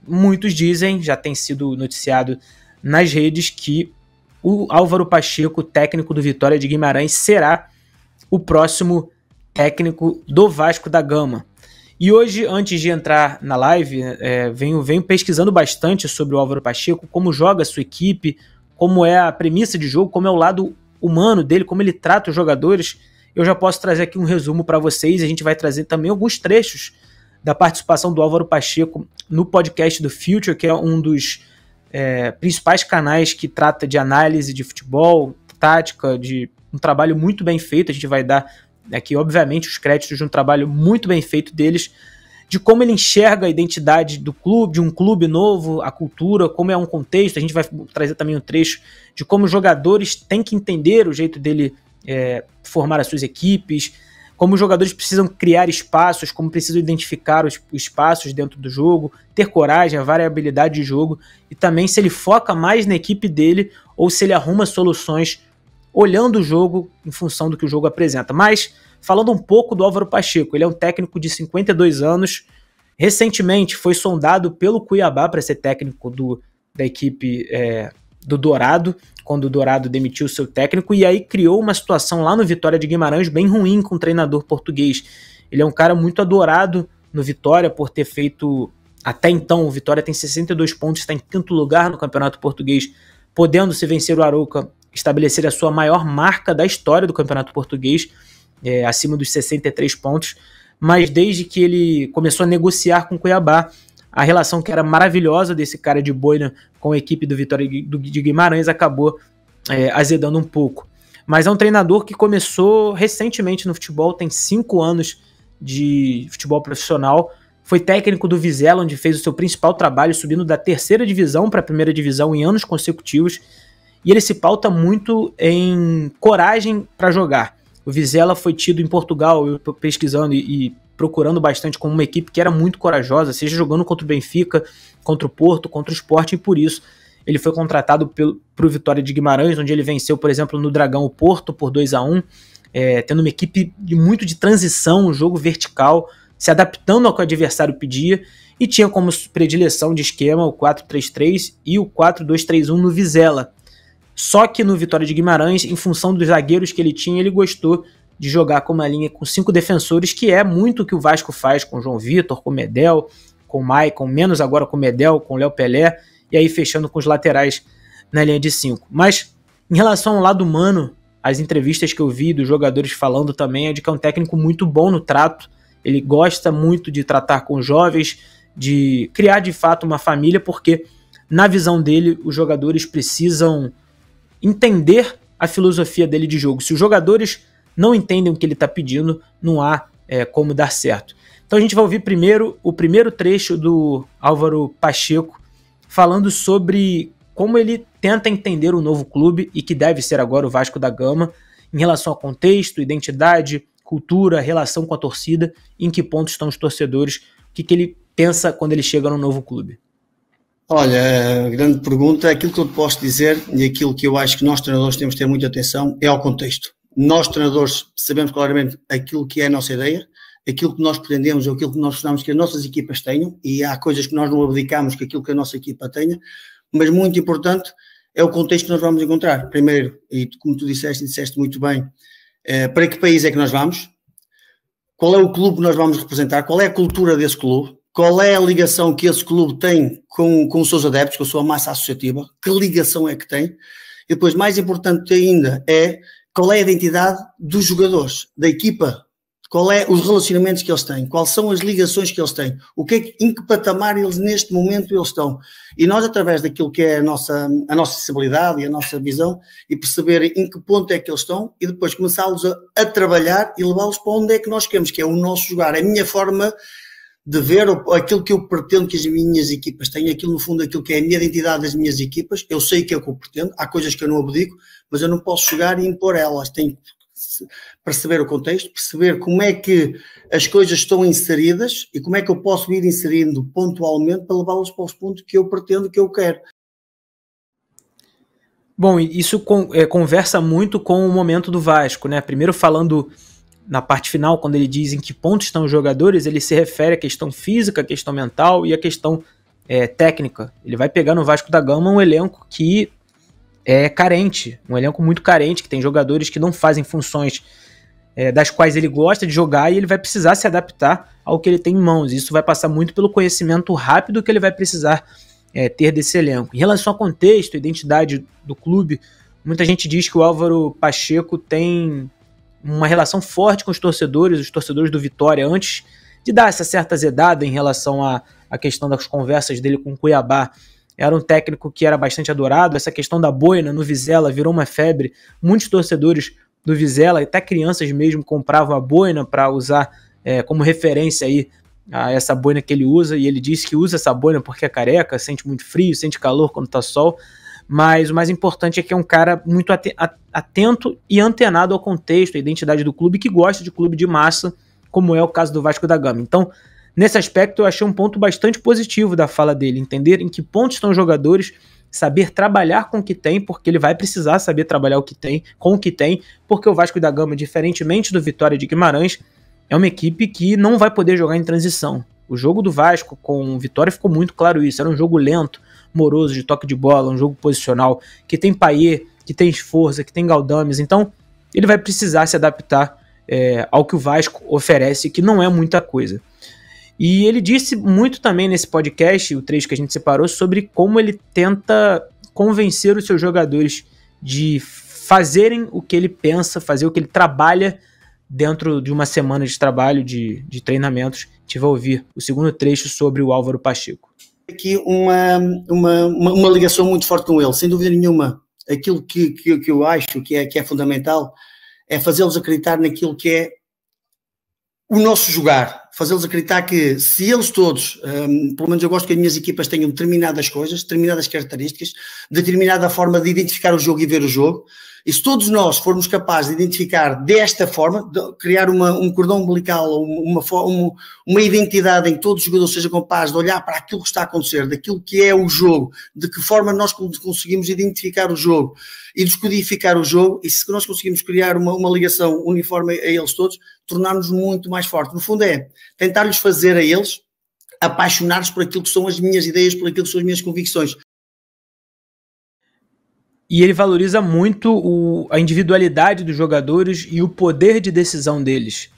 muitos dizem, já tem sido noticiado nas redes, que o Álvaro Pacheco, técnico do Vitória de Guimarães, será o próximo técnico do Vasco da Gama. E hoje, antes de entrar na live, venho pesquisando bastante sobre o Álvaro Pacheco, como joga a sua equipe, como é a premissa de jogo, como é o lado humano dele, como ele trata os jogadores. Eu já posso trazer aqui um resumo para vocês. A gente vai trazer também alguns trechos da participação do Álvaro Pacheco no podcast do Future, que é um dos principais canais que trata de análise de futebol, tática, de um trabalho muito bem feito. A gente vai dar aqui, obviamente, os créditos de um trabalho muito bem feito deles, de como ele enxerga a identidade do clube, de um clube novo, a cultura, como é um contexto. A gente vai trazer também um trecho de como os jogadores têm que entender o jeito dele formar as suas equipes, como os jogadores precisam criar espaços, como precisam identificar os espaços dentro do jogo, ter coragem, a variabilidade de jogo, e também se ele foca mais na equipe dele ou se ele arruma soluções olhando o jogo em função do que o jogo apresenta. Mas, falando um pouco do Álvaro Pacheco, ele é um técnico de 52 anos, recentemente foi sondado pelo Cuiabá para ser técnico da equipe do Dourado, quando o Dourado demitiu seu técnico, e aí criou uma situação lá no Vitória de Guimarães bem ruim com o treinador português. Ele é um cara muito adorado no Vitória por ter feito, até então, o Vitória tem 62 pontos, está em quinto lugar no Campeonato Português, podendo, se vencer o Arouca, estabelecer a sua maior marca da história do Campeonato Português, acima dos 63 pontos, mas desde que ele começou a negociar com o Cuiabá, a relação que era maravilhosa desse cara de boina com a equipe do Vitória de Guimarães acabou azedando um pouco. Mas é um treinador que começou recentemente no futebol, tem 5 anos de futebol profissional, foi técnico do Vizela, onde fez o seu principal trabalho, subindo da terceira divisão para a primeira divisão em anos consecutivos, e ele se pauta muito em coragem para jogar. O Vizela foi tido em Portugal, eu pesquisando e procurando bastante, como uma equipe que era muito corajosa, seja jogando contra o Benfica, contra o Porto, contra o Sport, e por isso ele foi contratado para o Vitória de Guimarães, onde ele venceu, por exemplo, no Dragão o Porto por 2-1, tendo uma equipe muito de transição, um jogo vertical, se adaptando ao que o adversário pedia, e tinha como predileção de esquema o 4-3-3 e o 4-2-3-1 no Vizela. Só que no Vitória de Guimarães, em função dos zagueiros que ele tinha, ele gostou de jogar com uma linha com 5 defensores, que é muito o que o Vasco faz com o João Vitor, com o Medel, com o Maicon, menos agora com o Medel, com o Léo Pelé, e aí fechando com os laterais na linha de 5. Mas em relação ao lado humano, as entrevistas que eu vi dos jogadores falando também é de que é um técnico muito bom no trato, ele gosta muito de tratar com os jovens, de criar de fato uma família, porque na visão dele os jogadores precisam entender a filosofia dele de jogo. Se os jogadores não entendem o que ele está pedindo, não há como dar certo. Então a gente vai ouvir primeiro o primeiro trecho do Álvaro Pacheco, falando sobre como ele tenta entender o novo clube, e que deve ser agora o Vasco da Gama, em relação ao contexto, identidade, cultura, relação com a torcida, em que ponto estão os torcedores, o que ele pensa quando ele chega no novo clube. Olha, a grande pergunta, aquilo que eu te posso dizer, e aquilo que eu acho que nós treinadores temos de ter muita atenção, é ao contexto. Nós treinadores sabemos claramente aquilo que é a nossa ideia, aquilo que nós pretendemos, ou aquilo que nós precisamos que as nossas equipas tenham, e há coisas que nós não abdicamos que aquilo que a nossa equipa tenha, mas muito importante é o contexto que nós vamos encontrar. Primeiro, e como tu disseste muito bem, para que país é que nós vamos, qual é o clube que nós vamos representar, qual é a cultura desse clube, qual é a ligação que esse clube tem com os seus adeptos, com a sua massa associativa, que ligação é que tem, e depois, mais importante ainda, é qual é a identidade dos jogadores, da equipa, qual é os relacionamentos que eles têm, quais são as ligações que eles têm, em que patamar eles neste momento eles estão. E nós, através daquilo que é a nossa sensibilidade e a nossa visão, e perceber em que ponto é que eles estão, e depois começá-los a trabalhar e levá-los para onde é que nós queremos, que é o nosso jogar, a minha forma de ver aquilo que eu pretendo que as minhas equipas tenham, aquilo no fundo, aquilo que é a minha identidade das minhas equipas. Eu sei que é o que eu pretendo, há coisas que eu não abdico, mas eu não posso chegar e impor elas, tenho que perceber o contexto, perceber como é que as coisas estão inseridas e como é que eu posso ir inserindo pontualmente para levá-los para os pontos que eu pretendo, que eu quero. Bom, isso conversa muito com o momento do Vasco, né? Primeiro falando na parte final, quando ele diz em que ponto estão os jogadores, ele se refere à questão física, à questão mental e à questão técnica. Ele vai pegar no Vasco da Gama um elenco que é carente, um elenco muito carente, que tem jogadores que não fazem funções das quais ele gosta de jogar, e ele vai precisar se adaptar ao que ele tem em mãos. Isso vai passar muito pelo conhecimento rápido que ele vai precisar ter desse elenco. Em relação ao contexto, identidade do clube, muita gente diz que o Álvaro Pacheco tem uma relação forte com os torcedores do Vitória, antes de dar essa certa azedada em relação à questão das conversas dele com o Cuiabá. Era um técnico que era bastante adorado. Essa questão da boina no Vizela virou uma febre. Muitos torcedores do Vizela, até crianças mesmo, compravam a boina para usar como referência aí a essa boina que ele usa, e ele disse que usa essa boina porque é careca, sente muito frio, sente calor quando tá sol, mas o mais importante é que é um cara muito atento e antenado ao contexto, à identidade do clube, que gosta de clube de massa, como é o caso do Vasco da Gama. Então, nesse aspecto, eu achei um ponto bastante positivo da fala dele, entender em que ponto estão os jogadores, saber trabalhar com o que tem, porque ele vai precisar saber trabalhar com o que tem, porque o Vasco da Gama, diferentemente do Vitória de Guimarães, é uma equipe que não vai poder jogar em transição. O jogo do Vasco com o Vitória ficou muito claro isso. Era um jogo lento, moroso, de toque de bola, um jogo posicional, que tem Payet, que tem Sforza, que tem Galdames. Então, ele vai precisar se adaptar ao que o Vasco oferece, que não é muita coisa. E ele disse muito também nesse podcast, o trecho que a gente separou, sobre como ele tenta convencer os seus jogadores de fazerem o que ele pensa, fazer o que ele trabalha dentro de uma semana de trabalho, de treinamentos. A gente vai ouvir o segundo trecho sobre o Álvaro Pacheco. Aqui uma ligação muito forte com ele, sem dúvida nenhuma. Aquilo que eu acho que é fundamental é fazê-los acreditar naquilo que é o nosso jogar, fazê-los acreditar que se eles todos, pelo menos eu gosto que as minhas equipas tenham determinadas coisas, determinadas características, determinada forma de identificar o jogo e ver o jogo, e se todos nós formos capazes de identificar desta forma, de criar um cordão umbilical, uma identidade em que todos os jogadores sejam capazes de olhar para aquilo que está a acontecer, daquilo que é o jogo, de que forma nós conseguimos identificar o jogo e descodificar o jogo, e se nós conseguimos criar uma ligação uniforme a eles todos, tornar-nos muito mais fortes. No fundo é tentar-lhes fazer a eles apaixonar-nos por aquilo que são as minhas ideias, por aquilo que são as minhas convicções. E ele valoriza muito a individualidade dos jogadores e o poder de decisão deles.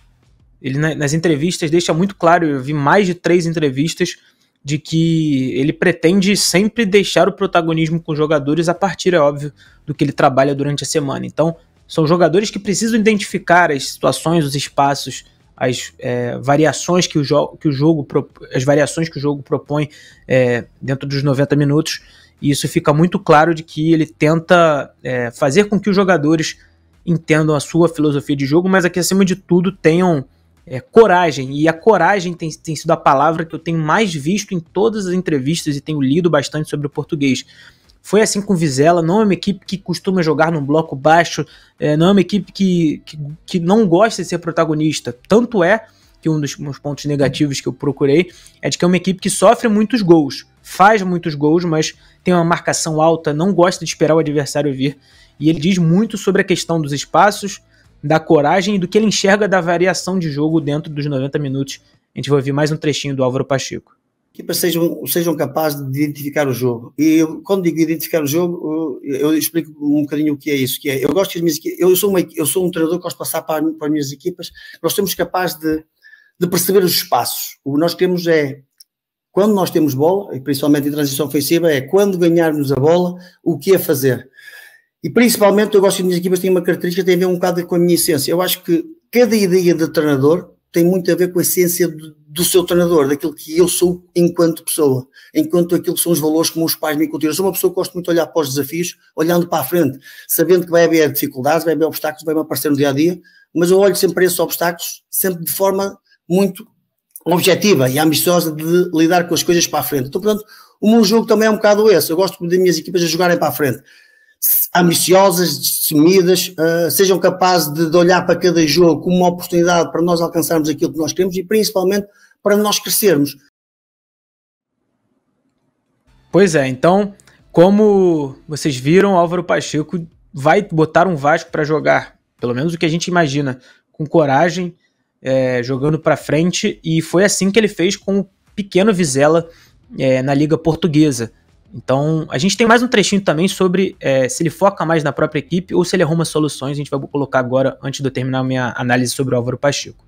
Ele, nas entrevistas, deixa muito claro, eu vi mais de 3 entrevistas, de que ele pretende sempre deixar o protagonismo com os jogadores a partir, é óbvio, do que ele trabalha durante a semana. Então, são jogadores que precisam identificar as situações, os espaços, as variações que o jogo propõe dentro dos 90 minutos. E isso fica muito claro de que ele tenta fazer com que os jogadores entendam a sua filosofia de jogo, mas que, acima de tudo, tenham coragem. E a coragem tem sido a palavra que eu tenho mais visto em todas as entrevistas e tenho lido bastante sobre o português. Foi assim com o Vizela, não é uma equipe que costuma jogar num bloco baixo, não é uma equipe que não gosta de ser protagonista. Tanto é que um dos meus pontos negativos que eu procurei é de que é uma equipe que sofre muitos gols, faz muitos gols, mas tem uma marcação alta, não gosta de esperar o adversário vir. E ele diz muito sobre a questão dos espaços, da coragem e do que ele enxerga da variação de jogo dentro dos 90 minutos. A gente vai ouvir mais um trechinho do Álvaro Pacheco. Equipas sejam capazes de identificar o jogo. E quando digo identificar o jogo, eu explico um bocadinho o que é isso. Eu gosto que as minhas equipas, eu sou um treinador que gosto de passar para as minhas equipas, nós temos capazes de perceber os espaços. O que nós queremos é, quando nós temos bola, e principalmente em transição ofensiva, é quando ganharmos a bola, o que é fazer. E principalmente eu gosto que as minhas equipas têm uma característica que tem a ver um bocado com a minha essência. Eu acho que cada ideia de treinador tem muito a ver com a essência do seu treinador, daquilo que eu sou enquanto pessoa, enquanto aquilo que são os valores que meus pais me inculcaram. Eu sou uma pessoa que gosto muito de olhar para os desafios, olhando para a frente, sabendo que vai haver dificuldades, vai haver obstáculos, vai-me aparecer no dia-a-dia, mas eu olho sempre para esses obstáculos, sempre de forma muito objetiva e ambiciosa de lidar com as coisas para a frente. Então, portanto, o meu jogo também é um bocado esse. Eu gosto das minhas equipas a jogarem para a frente, ambiciosas, destemidas, sejam capazes de olhar para cada jogo como uma oportunidade para nós alcançarmos aquilo que nós queremos e principalmente para nós crescermos. Pois é, então, como vocês viram, Álvaro Pacheco vai botar um Vasco para jogar, pelo menos o que a gente imagina, com coragem, jogando para frente, e foi assim que ele fez com o pequeno Vizela na Liga Portuguesa. Então, a gente tem mais um trechinho também sobre se ele foca mais na própria equipe ou se ele arruma soluções. A gente vai colocar agora, antes de eu terminar a minha análise sobre o Álvaro Pacheco.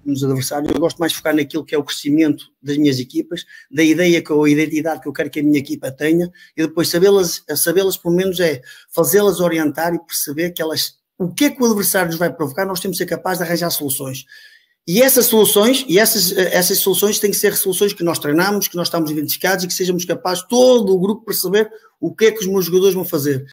Nos adversários, eu gosto mais de focar naquilo que é o crescimento das minhas equipas, da ideia ou a identidade que eu quero que a minha equipa tenha, e depois sabê-las pelo menos fazê-las orientar e perceber que o que é que o adversário nos vai provocar, nós temos que ser capazes de arranjar soluções. E essas soluções, essas soluções têm que ser soluções que nós treinamos, que nós estamos identificados e que sejamos capazes, todo o grupo, perceber o que é que os meus jogadores vão fazer.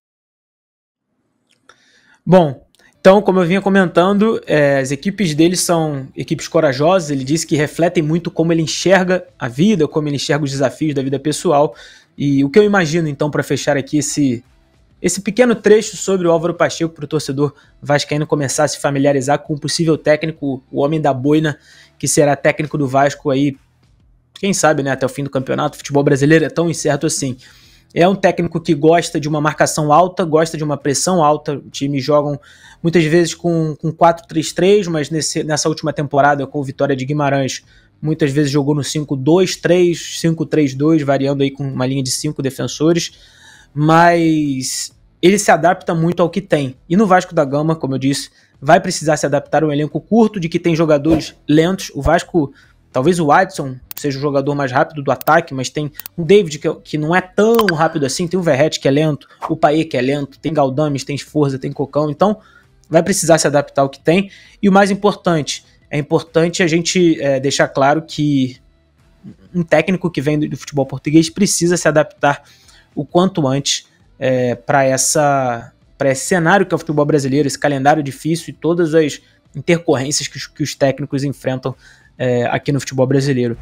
Bom, então, como eu vinha comentando, as equipes dele são equipes corajosas. Ele disse que refletem muito como ele enxerga a vida, como ele enxerga os desafios da vida pessoal. E o que eu imagino, então, para fechar aqui esse pequeno trecho sobre o Álvaro Pacheco, para o torcedor vascaíno começar a se familiarizar com o possível técnico, o homem da boina, que será técnico do Vasco aí, quem sabe, né, até o fim do campeonato. O futebol brasileiro é tão incerto assim. É um técnico que gosta de uma marcação alta, gosta de uma pressão alta. O time jogam muitas vezes com 4-3-3, mas nessa última temporada com o Vitória de Guimarães, muitas vezes jogou no 5-2-3, 5-3-2, variando aí com uma linha de 5 defensores. Mas ele se adapta muito ao que tem. E no Vasco da Gama, como eu disse, vai precisar se adaptar a um elenco curto, de que tem jogadores lentos. O Vasco... Talvez o Adson seja o jogador mais rápido do ataque, mas tem o David que não é tão rápido assim, tem o Verratti que é lento, o Paê que é lento, tem Galdames, tem Sforza, tem Cocão, então vai precisar se adaptar ao que tem. E o mais importante, é importante a gente deixar claro que um técnico que vem do futebol português precisa se adaptar o quanto antes para esse cenário que é o futebol brasileiro, esse calendário difícil e todas as intercorrências que os técnicos enfrentam aqui no futebol brasileiro.